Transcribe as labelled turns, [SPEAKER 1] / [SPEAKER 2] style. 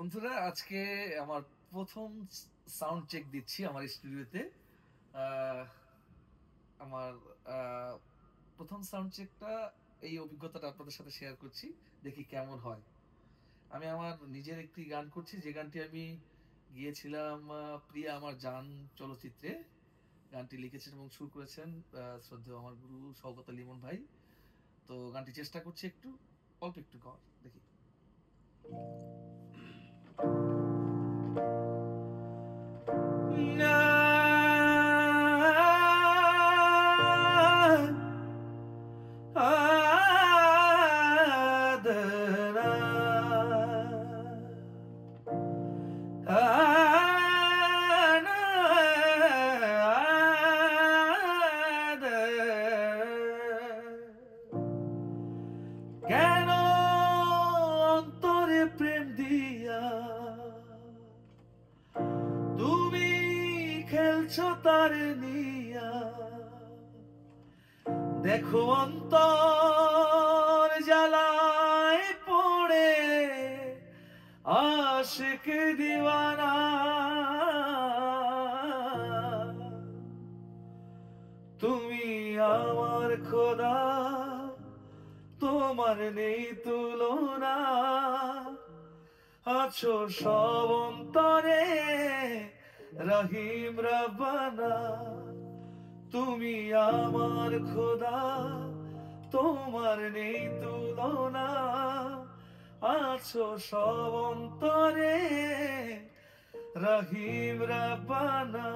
[SPEAKER 1] বন্ধুরা, আজকে আমার প্রথম সাউন্ড চেক দিচ্ছি আমার স্টুডিওতে। আহ, আমার আহ, প্রথম সাউন্ড চেকটা, এই অভিজ্ঞতাটা আপনাদের সাথে শেয়ার করছি, দেখি কেমন হয়। আমি আমার নিজের একটি গান করছি, যে গানটি আমি গিয়েছিলাম প্রিয়া আমার জান চলচ্চিত্রে। গানটি লিখেছেন এবং সুর করেছেন শ্রদ্ধেয় আমার গুরু শওকত আলী ইমন ভাই। তো গানটি চেষ্টা করছি, একটু অল্প একটু গাওয়ার, দেখি। না, কেন অন্তরে প্রেম দিয়া তুমি খেলছো তারে নিয়া? দেখো অন্তর জ্বালায় পড়ে আশিক দিওয়ানা। তুমি আমার খোদা, তোমার নেই তুলনা, আছো সব অন্তরে রহিম রব্বানা। তুমি আমার খোদা, তোমার নেই তুলনা, আছো সব অন্তরে রহিম রব্বানা।